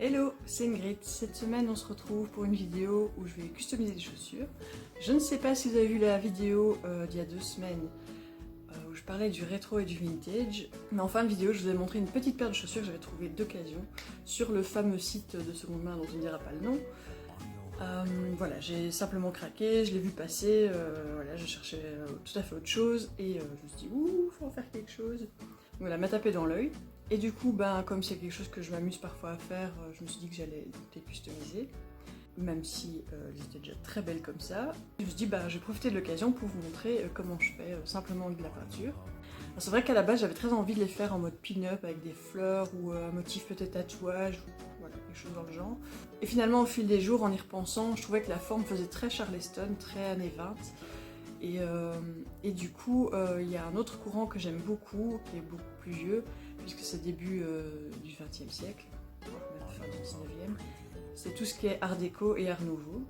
Hello, c'est Ingrid. Cette semaine, on se retrouve pour une vidéo où je vais customiser des chaussures. Je ne sais pas si vous avez vu la vidéo d'il y a 2 semaines où je parlais du rétro et du vintage, mais en fin de vidéo, je vous ai montré une petite paire de chaussures que j'avais trouvée d'occasion sur le fameux site de seconde main dont on ne dira pas le nom. Voilà, j'ai simplement craqué, je l'ai vu passer, voilà, je cherchais tout à fait autre chose et je me suis dit, ouh, faut en faire quelque chose. Voilà, m'a tapé dans l'œil. Et du coup, ben, comme c'est quelque chose que je m'amuse parfois à faire, je me suis dit que j'allais les customiser, même si elles étaient déjà très belles comme ça. Je me suis dit, bah, je vais profiter de l'occasion pour vous montrer comment je fais simplement avec de la peinture. C'est vrai qu'à la base, j'avais très envie de les faire en mode pin-up avec des fleurs ou un motif peut-être tatouage, ou voilà, quelque chose dans le genre. Et finalement, au fil des jours, en y repensant, je trouvais que la forme faisait très Charleston, très années 20. Et du coup, il y a un autre courant que j'aime beaucoup, qui est beaucoup plus vieux, puisque c'est début du XXe siècle, voire même fin du XIXe. C'est tout ce qui est art déco et art nouveau.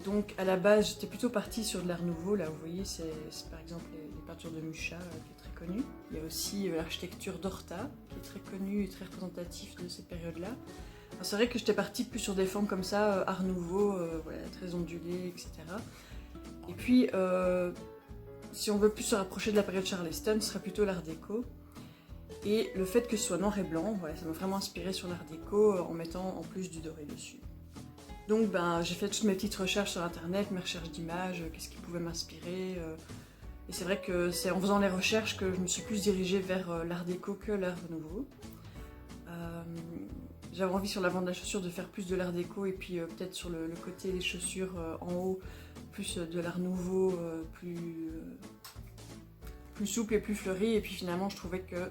Donc à la base, j'étais plutôt partie sur de l'art nouveau. Là, vous voyez, c'est par exemple les peintures de Mucha, qui est très connue. Il y a aussi l'architecture d'Horta, qui est très connue et très représentative de cette période-là. C'est vrai que j'étais partie plus sur des formes comme ça, art nouveau, voilà, très ondulées, etc. Et puis, si on veut plus se rapprocher de la période Charleston, ce serait plutôt l'art déco. Et le fait que ce soit noir et blanc, voilà, ça m'a vraiment inspiré sur l'art déco en mettant en plus du doré dessus. Donc ben, j'ai fait toutes mes petites recherches sur internet, mes recherches d'images, qu'est-ce qui pouvait m'inspirer. Et c'est vrai que c'est en faisant les recherches que je me suis plus dirigée vers l'art déco que l'art nouveau. J'avais envie sur l'avant de la chaussure de faire plus de l'art déco et puis peut-être sur le côté des chaussures en haut, plus de l'art nouveau, plus souple et plus fleuri. Et puis finalement je trouvais que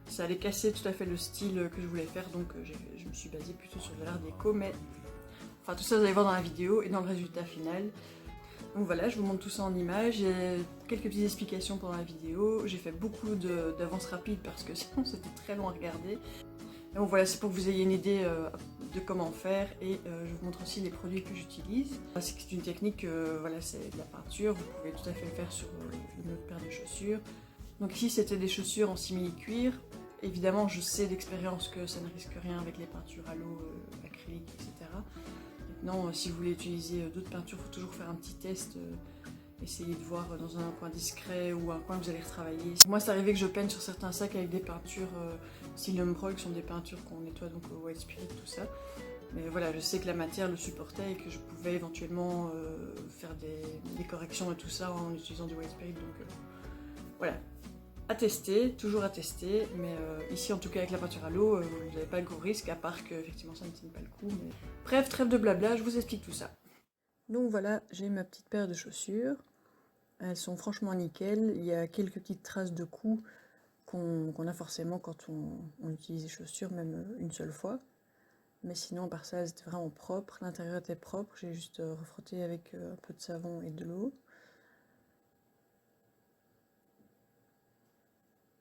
ça allait casser tout à fait le style que je voulais faire, donc je me suis basée plutôt sur de l'art déco, mais enfin tout ça vous allez voir dans la vidéo et dans le résultat final. Donc voilà, je vous montre tout ça en images, j'ai quelques petites explications pendant la vidéo, j'ai fait beaucoup d'avances rapides parce que sinon c'était très long à regarder. Donc voilà, c'est pour que vous ayez une idée de comment faire et je vous montre aussi les produits que j'utilise. C'est une technique, voilà, c'est de la peinture, vous pouvez tout à fait le faire sur une autre paire de chaussures. Donc ici c'était des chaussures en simili-cuir. Évidemment je sais d'expérience que ça ne risque rien avec les peintures à l'eau, acrylique, etc. Maintenant si vous voulez utiliser d'autres peintures, il faut toujours faire un petit test. Essayez de voir dans un coin discret ou un coin que vous allez retravailler. Moi c'est arrivé que je peigne sur certains sacs avec des peintures style Umbro, qui sont des peintures qu'on nettoie donc au White Spirit, tout ça. Mais voilà, je sais que la matière le supportait et que je pouvais éventuellement faire des corrections et tout ça en utilisant du White Spirit. Donc voilà, à tester, toujours à tester. Mais ici en tout cas avec la peinture à l'eau, vous n'avez pas de gros risque, à part que effectivement ça ne tienne pas le coup. Mais... Bref, trêve de blabla, je vous explique tout ça. Donc voilà, j'ai ma petite paire de chaussures. Elles sont franchement nickel. Il y a quelques petites traces de coups qu'on a forcément quand on utilise les chaussures, même une seule fois. Mais sinon, par ça, elles étaient vraiment propres. L'intérieur était propre. J'ai juste refrotté avec un peu de savon et de l'eau.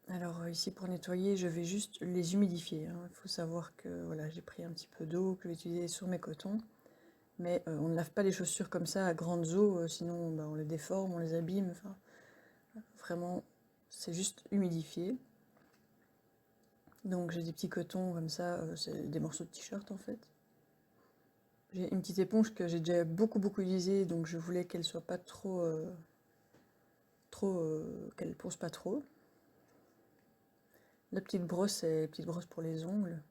Alors ici, pour nettoyer, je vais juste les humidifier. Il faut savoir que voilà, j'ai pris un petit peu d'eau que je vais utiliser sur mes cotons. Mais on ne lave pas les chaussures comme ça à grandes eaux, sinon bah, on les déforme, on les abîme. Enfin, vraiment, c'est juste humidifié. Donc j'ai des petits cotons comme ça, c'est des morceaux de t-shirt en fait. J'ai une petite éponge que j'ai déjà beaucoup utilisée, donc je voulais qu'elle soit pas trop... qu'elle pose pas trop. La petite brosse, c'est la petite brosse pour les ongles.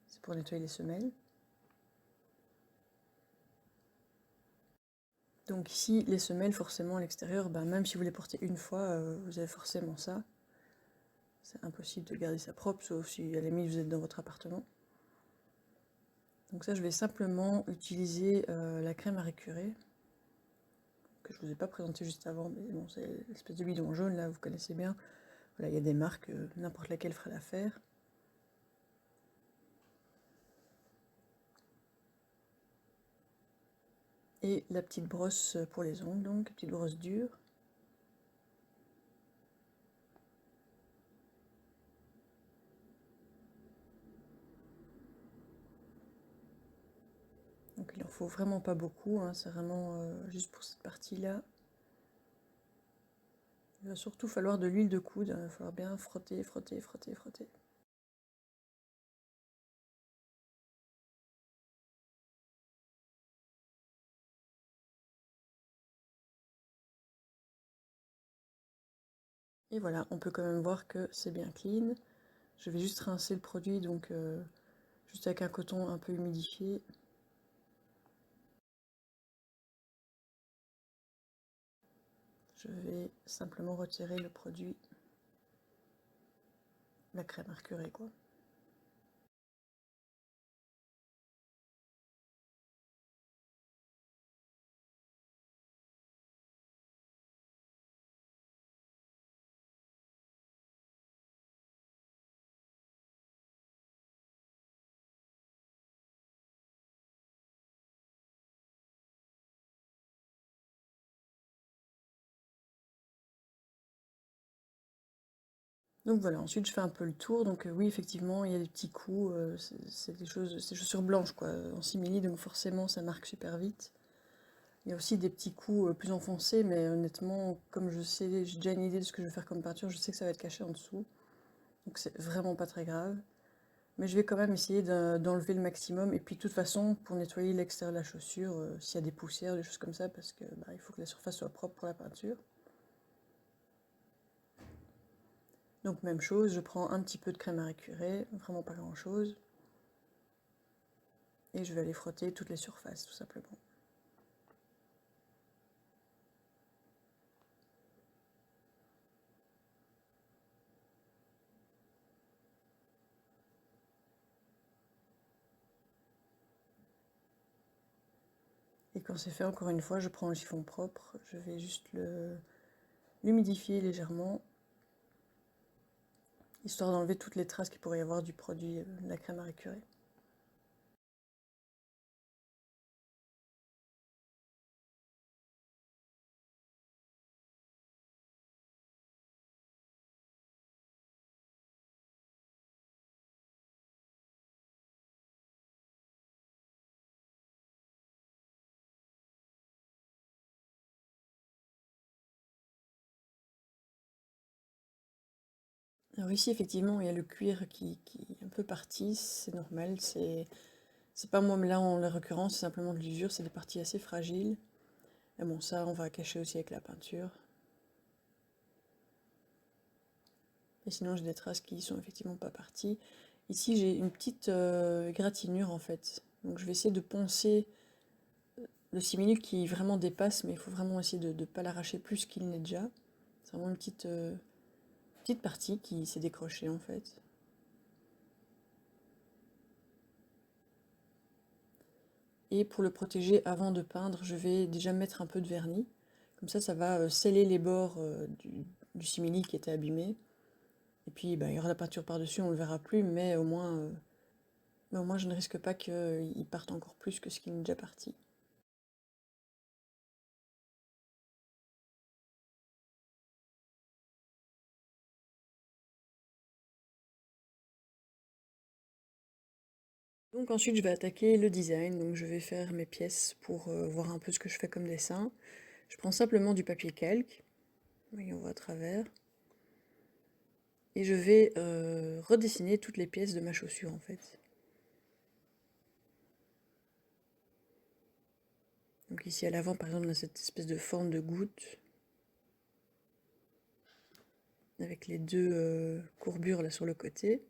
C'est pour nettoyer les semelles. Donc ici, les semelles, forcément, à l'extérieur, ben, même si vous les portez une fois, vous avez forcément ça. C'est impossible de garder ça propre, sauf si à la limite vous êtes dans votre appartement. Donc ça, je vais simplement utiliser la crème à récurer, que je ne vous ai pas présenté juste avant, mais bon, c'est l'espèce de bidon jaune, là, vous connaissez bien. Voilà, il y a des marques, n'importe laquelle fera l'affaire. Et la petite brosse pour les ongles, donc, petite brosse dure. Donc il en faut vraiment pas beaucoup, hein, c'est vraiment juste pour cette partie-là. Il va surtout falloir de l'huile de coude, il va falloir bien frotter, frotter, frotter, frotter. Et voilà, on peut quand même voir que c'est bien clean. Je vais juste rincer le produit, donc juste avec un coton un peu humidifié. Je vais simplement retirer le produit, la crème mercurée quoi. Donc voilà, ensuite je fais un peu le tour, donc oui effectivement il y a des petits coups, c'est des choses, c'est chaussures blanches quoi, en simili, donc forcément ça marque super vite. Il y a aussi des petits coups plus enfoncés, mais honnêtement, comme je sais, j'ai déjà une idée de ce que je vais faire comme peinture, je sais que ça va être caché en dessous, donc c'est vraiment pas très grave. Mais je vais quand même essayer d'enlever le maximum, et puis de toute façon, pour nettoyer l'extérieur de la chaussure, s'il y a des poussières, des choses comme ça, parce que bah, il faut que la surface soit propre pour la peinture. Donc même chose, je prends un petit peu de crème à récurer, vraiment pas grand chose. Et je vais aller frotter toutes les surfaces tout simplement. Et quand c'est fait, encore une fois, je prends le chiffon propre, je vais juste l'humidifier légèrement, histoire d'enlever toutes les traces qu'il pourrait y avoir du produit de la crème à récurer. Alors ici, effectivement, il y a le cuir qui est un peu parti, c'est normal, c'est pas moi là en l'occurrence, c'est simplement de l'usure, c'est des parties assez fragiles. Et bon, ça, on va cacher aussi avec la peinture. Et sinon, j'ai des traces qui sont effectivement pas parties. Ici, j'ai une petite égratignure en fait. Donc je vais essayer de poncer le simili qui vraiment dépasse, mais il faut vraiment essayer de ne pas l'arracher plus qu'il n'est déjà. C'est vraiment une petite partie qui s'est décrochée en fait. Et pour le protéger avant de peindre, je vais déjà mettre un peu de vernis. Comme ça va sceller les bords du simili qui était abîmé. Et puis bah, il y aura la peinture par-dessus, on ne le verra plus, mais au moins je ne risque pas qu'il parte encore plus que ce qu'il est déjà parti. Donc ensuite je vais attaquer le design, donc je vais faire mes pièces pour voir un peu ce que je fais comme dessin. Je prends simplement du papier calque, oui on voit à travers, et je vais redessiner toutes les pièces de ma chaussure en fait. Donc ici à l'avant par exemple on a cette espèce de forme de goutte, avec les deux courbures là sur le côté.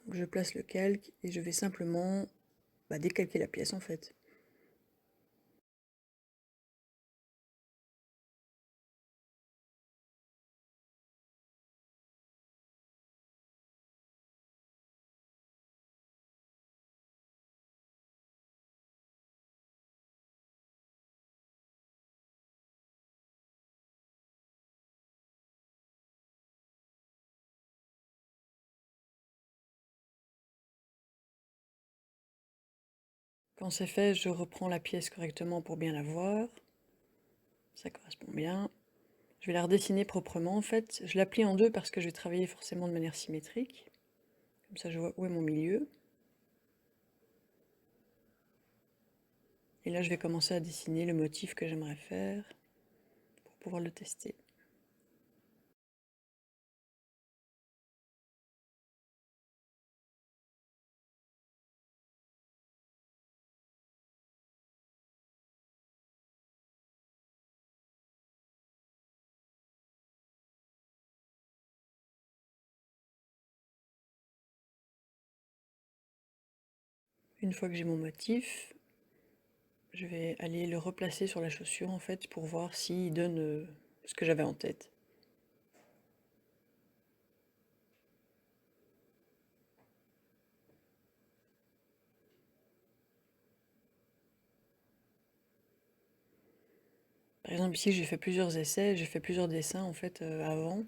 Donc je place le calque et je vais simplement décalquer la pièce en fait. Quand c'est fait, je reprends la pièce correctement pour bien la voir. Ça correspond bien. Je vais la redessiner proprement en fait. Je la plie en deux parce que je vais travailler forcément de manière symétrique. Comme ça je vois où est mon milieu. Et là je vais commencer à dessiner le motif que j'aimerais faire pour pouvoir le tester. une fois que j'ai mon motif, je vais aller le replacer sur la chaussure en fait pour voir s'il donne ce que j'avais en tête. Par exemple ici j'ai fait plusieurs essais, j'ai fait plusieurs dessins en fait avant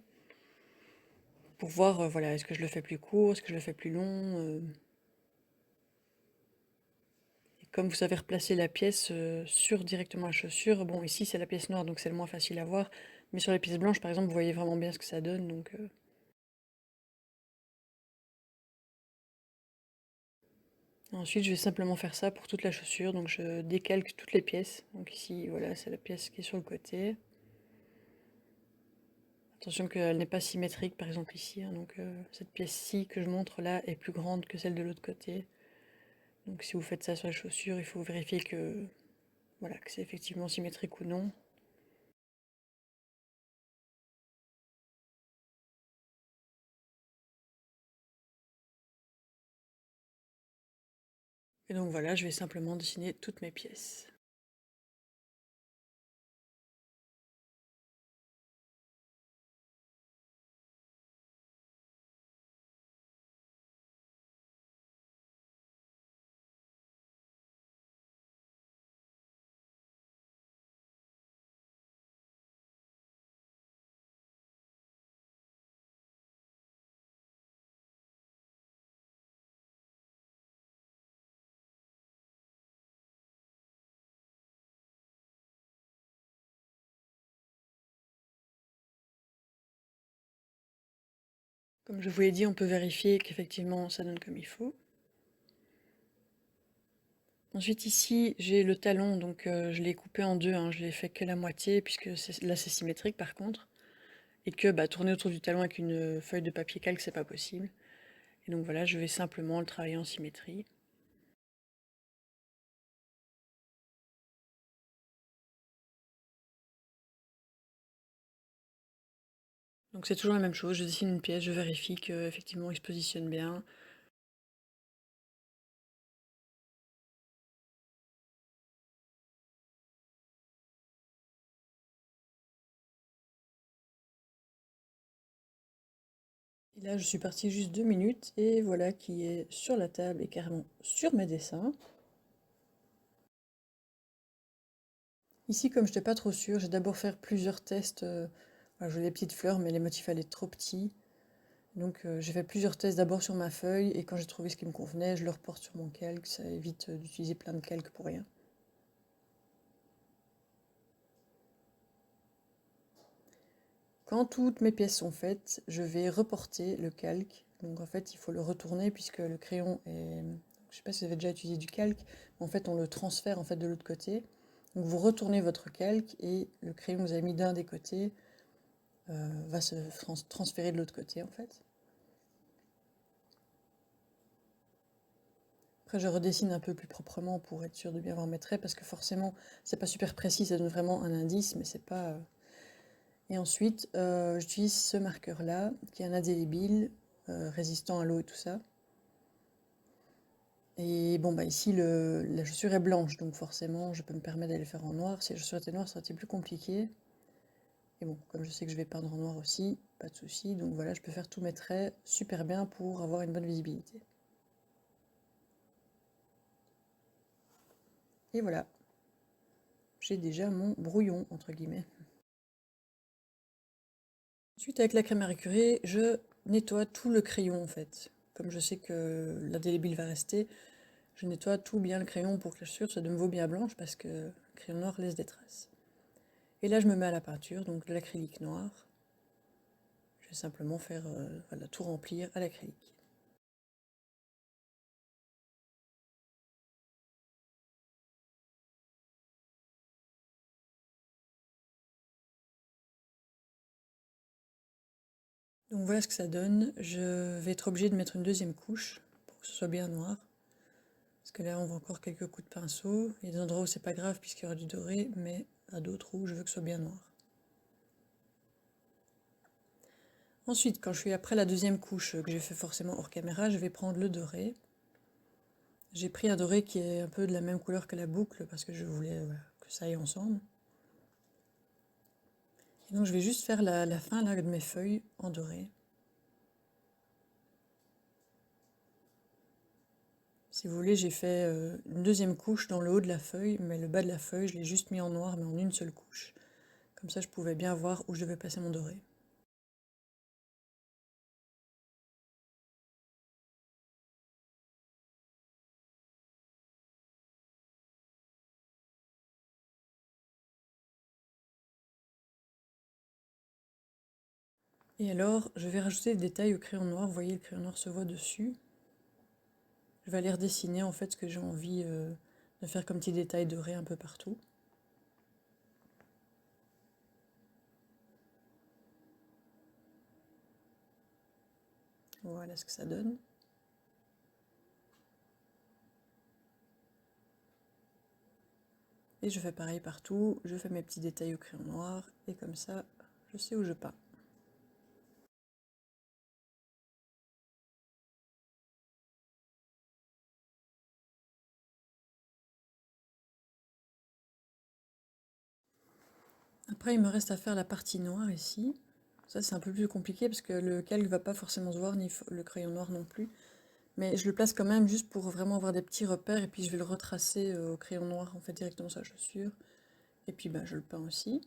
pour voir voilà, est-ce que je le fais plus court, est-ce que je le fais plus long. Et comme vous savez replacer la pièce sur directement la chaussure, bon ici c'est la pièce noire donc c'est le moins facile à voir, mais sur les pièces blanches par exemple vous voyez vraiment bien ce que ça donne donc. Ensuite je vais simplement faire ça pour toute la chaussure, donc je décalque toutes les pièces. Donc ici voilà c'est la pièce qui est sur le côté. Attention qu'elle n'est pas symétrique, par exemple ici, hein, donc cette pièce-ci que je montre là est plus grande que celle de l'autre côté. Donc si vous faites ça sur la chaussure, il faut vérifier que, voilà, que c'est effectivement symétrique ou non. Et donc voilà, je vais simplement dessiner toutes mes pièces. Comme je vous l'ai dit, on peut vérifier qu'effectivement ça donne comme il faut. Ensuite ici, j'ai le talon, donc je l'ai coupé en deux, hein, je l'ai fait que la moitié, puisque là c'est symétrique par contre. Et que tourner autour du talon avec une feuille de papier calque, c'est pas possible. Et donc voilà, je vais simplement le travailler en symétrie. Donc c'est toujours la même chose, je dessine une pièce, je vérifie qu'effectivement il se positionne bien. Et là je suis partie juste 2 minutes et voilà qui est sur la table et carrément sur mes dessins. Ici comme je n'étais pas trop sûre, j'ai d'abord fait plusieurs tests. Voilà, je voulais des petites fleurs mais les motifs allaient trop petits. Donc j'ai fait plusieurs tests d'abord sur ma feuille et quand j'ai trouvé ce qui me convenait, je le reporte sur mon calque, ça évite d'utiliser plein de calques pour rien. Quand toutes mes pièces sont faites, je vais reporter le calque. Donc en fait, il faut le retourner puisque le crayon est... Je ne sais pas si vous avez déjà utilisé du calque, mais en fait, on le transfère en fait de l'autre côté. Donc vous retournez votre calque et le crayon que vous avez mis d'un des côtés va se transférer de l'autre côté en fait. Après, je redessine un peu plus proprement pour être sûr de bien voir mes traits parce que forcément, c'est pas super précis, ça donne vraiment un indice, mais c'est pas... Et ensuite, j'utilise ce marqueur-là, qui est un indélébile, résistant à l'eau et tout ça. Et bon, ici, la chaussure est blanche, donc forcément, je peux me permettre d'aller faire en noir. Si la chaussure était noire, ça aurait été plus compliqué. Et bon, comme je sais que je vais peindre en noir aussi, pas de souci. Donc voilà, je peux faire tous mes traits super bien pour avoir une bonne visibilité. Et voilà, j'ai déjà mon brouillon, entre guillemets. Ensuite, avec la crème à récurer, je nettoie tout le crayon, en fait. Comme je sais que l'indélébile va rester, je nettoie tout bien le crayon pour que la chaussure soit de nouveau bien blanche, parce que le crayon noir laisse des traces. Et là, je me mets à la peinture, donc de l'acrylique noir. Je vais simplement faire, voilà, tout remplir à l'acrylique. Donc voilà ce que ça donne. Je vais être obligée de mettre une deuxième couche pour que ce soit bien noir. Parce que là, on voit encore quelques coups de pinceau. Il y a des endroits où c'est pas grave puisqu'il y aura du doré, mais à d'autres où je veux que ce soit bien noir. Ensuite, quand je suis après la deuxième couche que j'ai fait forcément hors caméra, je vais prendre le doré. J'ai pris un doré qui est un peu de la même couleur que la boucle parce que je voulais que ça aille ensemble. Et donc je vais juste faire la fin là, de mes feuilles en doré. Si vous voulez, j'ai fait une deuxième couche dans le haut de la feuille, mais le bas de la feuille, je l'ai juste mis en noir, mais en une seule couche. Comme ça, je pouvais bien voir où je devais placer mon doré. Et alors, je vais rajouter des détails au crayon noir. Vous voyez, le crayon noir se voit dessus. Je vais aller redessiner en fait ce que j'ai envie de faire comme petits détails dorés un peu partout. Voilà ce que ça donne. Et je fais pareil partout, je fais mes petits détails au crayon noir, et comme ça, je sais où je peins. Après, il me reste à faire la partie noire ici. Ça, c'est un peu plus compliqué parce que le calque va pas forcément se voir, ni le crayon noir non plus. Mais je le place quand même juste pour vraiment avoir des petits repères, et puis je vais le retracer au crayon noir, en fait, directement sur la chaussure. Et puis, je le peins aussi.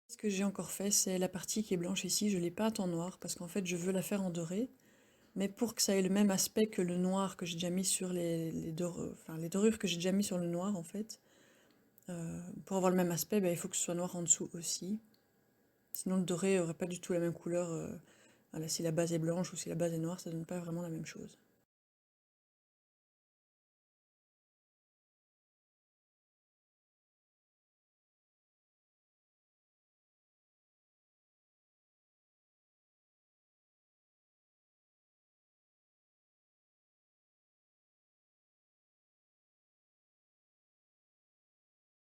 Ce que j'ai encore fait, c'est la partie qui est blanche ici, je l'ai peinte en noir parce qu'en fait, je veux la faire en doré. Mais pour que ça ait le même aspect que le noir que j'ai déjà mis sur les dorures que j'ai déjà mis sur le noir, en fait, pour avoir le même aspect, il faut que ce soit noir en dessous aussi. Sinon, le doré aurait pas du tout la même couleur. Voilà, si la base est blanche ou si la base est noire, ça donne pas vraiment la même chose.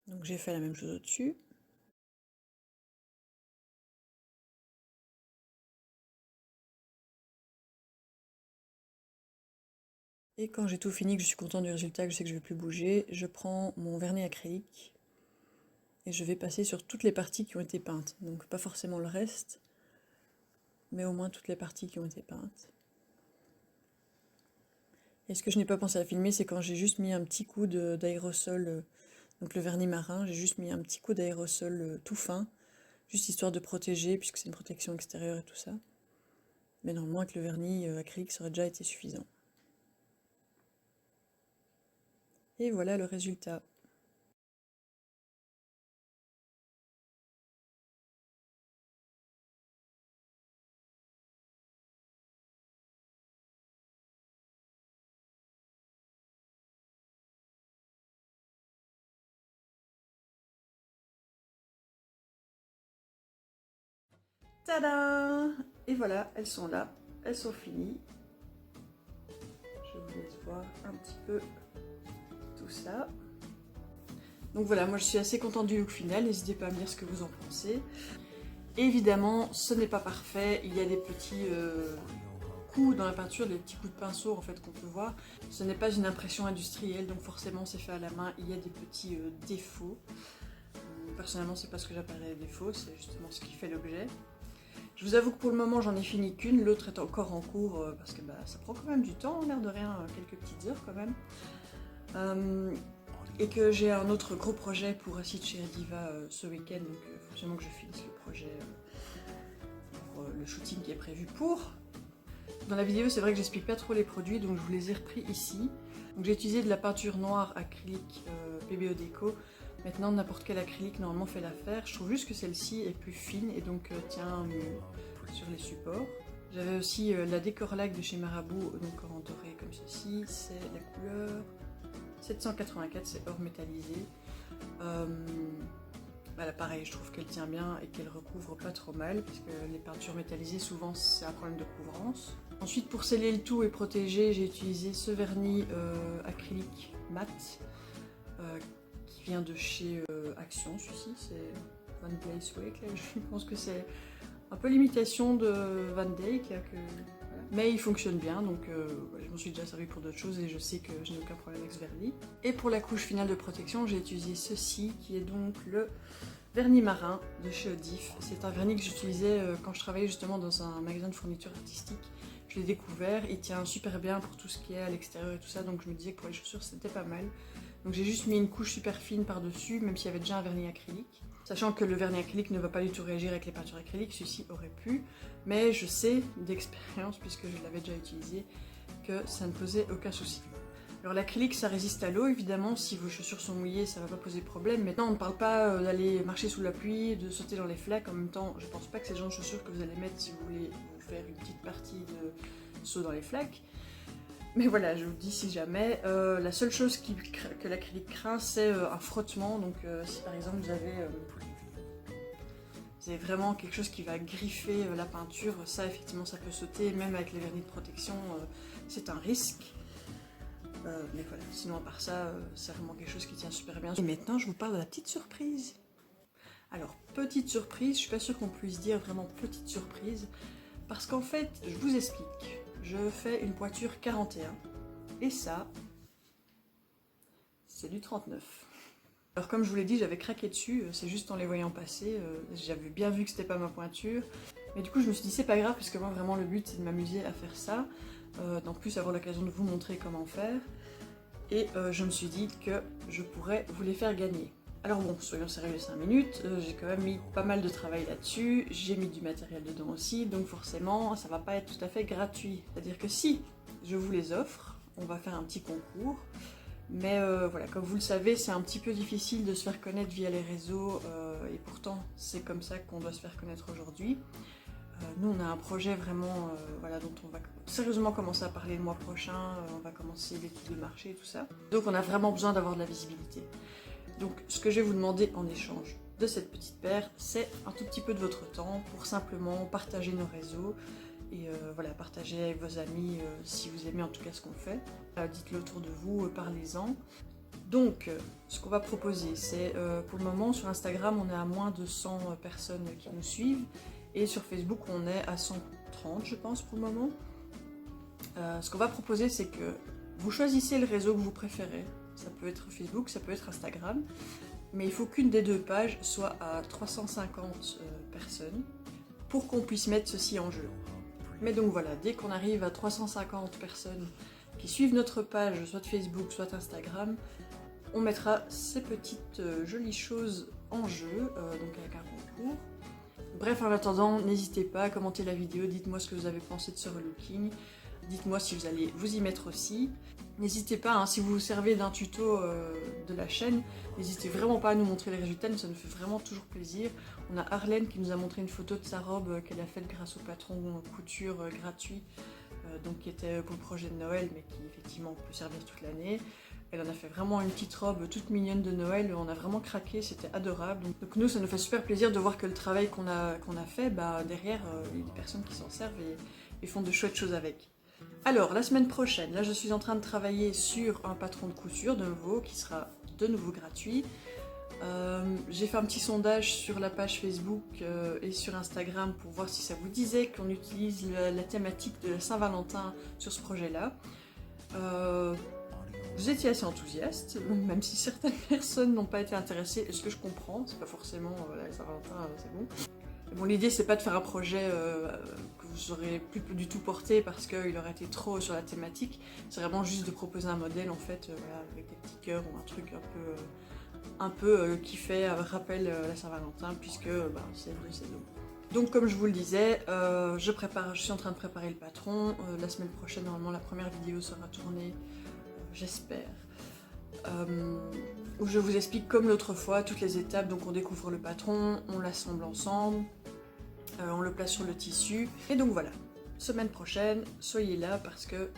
Donc j'ai fait la même chose au-dessus. Et quand j'ai tout fini, que je suis contente du résultat, que je sais que je ne vais plus bouger, je prends mon vernis acrylique et je vais passer sur toutes les parties qui ont été peintes. Donc pas forcément le reste, mais au moins toutes les parties qui ont été peintes. Et ce que je n'ai pas pensé à filmer, c'est quand j'ai juste mis un petit coup d'aérosol, donc le vernis marin, j'ai juste mis un petit coup d'aérosol tout fin, juste histoire de protéger, puisque c'est une protection extérieure et tout ça. Mais normalement, avec le vernis acrylique, ça aurait déjà été suffisant. Et voilà le résultat. Tada! Et voilà, elles sont là, elles sont finies. Je vous laisse voir un petit peu tout ça. Donc voilà, moi je suis assez contente du look final, n'hésitez pas à me dire ce que vous en pensez. Évidemment, ce n'est pas parfait, il y a des petits coups dans la peinture, des petits coups de pinceau en fait qu'on peut voir. Ce n'est pas une impression industrielle, donc forcément c'est fait à la main, il y a des petits défauts. Personnellement, c'est pas ce que j'appellerais des défauts, c'est justement ce qui fait l'objet. Je vous avoue que pour le moment, j'en ai fini qu'une, l'autre est encore en cours parce que ça prend quand même du temps, l'air de rien, quelques petites heures quand même. Et que j'ai un autre gros projet pour Acide chez Diva ce week-end, donc il faut absolument que je finisse le projet pour le shooting qui est prévu pour. Dans la vidéo, c'est vrai que j'explique pas trop les produits, donc je vous les ai repris ici. Donc j'ai utilisé de la peinture noire acrylique PBO Déco. Maintenant, n'importe quel acrylique normalement fait l'affaire. Je trouve juste que celle-ci est plus fine et donc tient mieux sur les supports. J'avais aussi la Décorlac de chez Marabout, donc en doré comme ceci. C'est la couleur 784, c'est or métallisé. Voilà, pareil, je trouve qu'elle tient bien et qu'elle recouvre pas trop mal, parce que les peintures métallisées, souvent, c'est un problème de couvrance. Ensuite, pour sceller le tout et protéger, j'ai utilisé ce vernis acrylique mat, qui vient de chez Action, celui-ci, c'est Van Bleyswyck, je pense que c'est un peu l'imitation de Van Dijk, voilà. Mais il fonctionne bien, donc je m'en suis déjà servi pour d'autres choses et je sais que je n'ai aucun problème avec ce vernis. Et pour la couche finale de protection, j'ai utilisé ceci, qui est donc le vernis marin de chez Odif. C'est un vernis que j'utilisais quand je travaillais justement dans un magasin de fourniture artistique. Je l'ai découvert, il tient super bien pour tout ce qui est à l'extérieur et tout ça, donc je me disais que pour les chaussures c'était pas mal. Donc j'ai juste mis une couche super fine par-dessus, même s'il y avait déjà un vernis acrylique. Sachant que le vernis acrylique ne va pas du tout réagir avec les peintures acryliques, celui-ci aurait pu. Mais je sais d'expérience, puisque je l'avais déjà utilisé, que ça ne posait aucun souci. Alors l'acrylique ça résiste à l'eau, évidemment, si vos chaussures sont mouillées ça va pas poser de problème. Maintenant on ne parle pas d'aller marcher sous la pluie, de sauter dans les flaques. En même temps, je pense pas que c'est le genre de chaussures que vous allez mettre si vous voulez vous faire une petite partie de saut dans les flaques. Mais voilà, je vous dis si jamais, la seule chose que l'acrylique craint, c'est un frottement. Donc si par exemple vous avez vraiment quelque chose qui va griffer la peinture, ça effectivement ça peut sauter, même avec les vernis de protection, c'est un risque. Mais voilà, sinon à part ça, c'est vraiment quelque chose qui tient super bien. Et maintenant je vous parle de la petite surprise. Alors, petite surprise, je suis pas sûre qu'on puisse dire vraiment petite surprise, parce qu'en fait, je vous explique. Je fais une pointure 41 et ça, c'est du 39. Alors comme je vous l'ai dit, j'avais craqué dessus, c'est juste en les voyant passer, j'avais bien vu que c'était pas ma pointure. Mais du coup je me suis dit c'est pas grave parce que moi vraiment le but c'est de m'amuser à faire ça, d'en plus avoir l'occasion de vous montrer comment faire. Et je me suis dit que je pourrais vous les faire gagner. Alors bon, soyons sérieux les 5 minutes, j'ai quand même mis pas mal de travail là-dessus, j'ai mis du matériel dedans aussi, donc forcément ça va pas être tout à fait gratuit. C'est-à-dire que si je vous les offre, on va faire un petit concours, mais voilà, comme vous le savez, c'est un petit peu difficile de se faire connaître via les réseaux, et pourtant c'est comme ça qu'on doit se faire connaître aujourd'hui. Nous on a un projet vraiment voilà, dont on va sérieusement commencer à parler le mois prochain, on va commencer l'étude de marché et tout ça. Donc on a vraiment besoin d'avoir de la visibilité. Donc ce que je vais vous demander en échange de cette petite paire, c'est un tout petit peu de votre temps pour simplement partager nos réseaux et voilà, partager avec vos amis si vous aimez en tout cas ce qu'on fait. Dites-le autour de vous, parlez-en. Donc ce qu'on va proposer, c'est pour le moment sur Instagram on est à moins de 100 personnes qui nous suivent et sur Facebook on est à 130 je pense pour le moment. Ce qu'on va proposer c'est que vous choisissez le réseau que vous préférez. Ça peut être Facebook, ça peut être Instagram, mais il faut qu'une des deux pages soit à 350 personnes pour qu'on puisse mettre ceci en jeu. Mais donc voilà, dès qu'on arrive à 350 personnes qui suivent notre page, soit Facebook, soit Instagram, on mettra ces petites jolies choses en jeu, donc avec un concours. Bref, en attendant, n'hésitez pas à commenter la vidéo, dites-moi ce que vous avez pensé de ce relooking. Dites-moi si vous allez vous y mettre aussi. N'hésitez pas, hein, si vous vous servez d'un tuto de la chaîne, n'hésitez vraiment pas à nous montrer les résultats, ça nous fait vraiment toujours plaisir. On a Arlène qui nous a montré une photo de sa robe qu'elle a faite grâce au patron couture gratuit, donc qui était pour le projet de Noël, mais qui effectivement peut servir toute l'année. Elle en a fait vraiment une petite robe toute mignonne de Noël, on a vraiment craqué, c'était adorable. Donc nous, ça nous fait super plaisir de voir que le travail qu'on a fait, derrière, il y a des personnes qui s'en servent et font de chouettes choses avec. Alors, la semaine prochaine, là je suis en train de travailler sur un patron de couture de nouveau, qui sera de nouveau gratuit. J'ai fait un petit sondage sur la page Facebook et sur Instagram pour voir si ça vous disait qu'on utilise la thématique de la Saint-Valentin sur ce projet-là. Vous étiez assez enthousiaste, même si certaines personnes n'ont pas été intéressées, ce que je comprends, c'est pas forcément la Saint-Valentin, c'est bon. Bon, l'idée c'est pas de faire un projet que vous aurez plus du tout porté parce qu'il aurait été trop sur la thématique, c'est vraiment juste de proposer un modèle en fait, voilà, avec des petits cœurs ou un truc un peu qui fait rappel la Saint-Valentin puisque c'est deux. Donc comme je vous le disais, je suis en train de préparer le patron, la semaine prochaine normalement la première vidéo sera tournée, j'espère. Où je vous explique comme l'autre fois toutes les étapes, donc on découvre le patron, on l'assemble ensemble, on le place sur le tissu, et donc voilà, semaine prochaine, soyez là parce que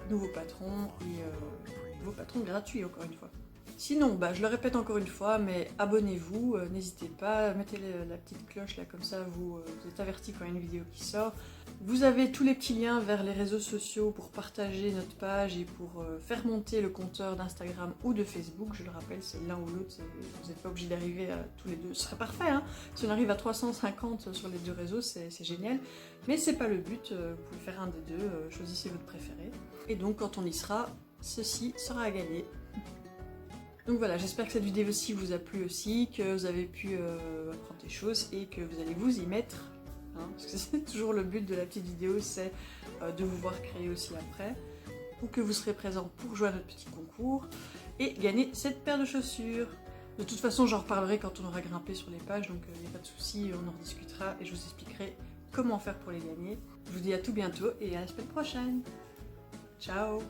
nouveau patron, et nouveau patron gratuit encore une fois. Sinon, je le répète encore une fois, mais abonnez-vous, n'hésitez pas, mettez la petite cloche là, comme ça vous êtes avertis quand il y a une vidéo qui sort. Vous avez tous les petits liens vers les réseaux sociaux pour partager notre page et pour faire monter le compteur d'Instagram ou de Facebook. Je le rappelle, c'est l'un ou l'autre, vous n'êtes pas obligé d'arriver à tous les deux. Ce serait parfait, hein. Si on arrive à 350 sur les deux réseaux, c'est génial. Mais c'est pas le but, vous pouvez faire un des deux, choisissez votre préféré. Et donc quand on y sera, ceci sera à gagner. Donc voilà, j'espère que cette vidéo aussi vous a plu aussi, que vous avez pu apprendre des choses et que vous allez vous y mettre. Hein, parce que c'est toujours le but de la petite vidéo, c'est de vous voir créer aussi après. Ou que vous serez présent pour jouer à notre petit concours et gagner cette paire de chaussures. De toute façon, j'en reparlerai quand on aura grimpé sur les pages, donc il n'y a pas de souci, on en rediscutera et je vous expliquerai comment faire pour les gagner. Je vous dis à tout bientôt et à la semaine prochaine. Ciao!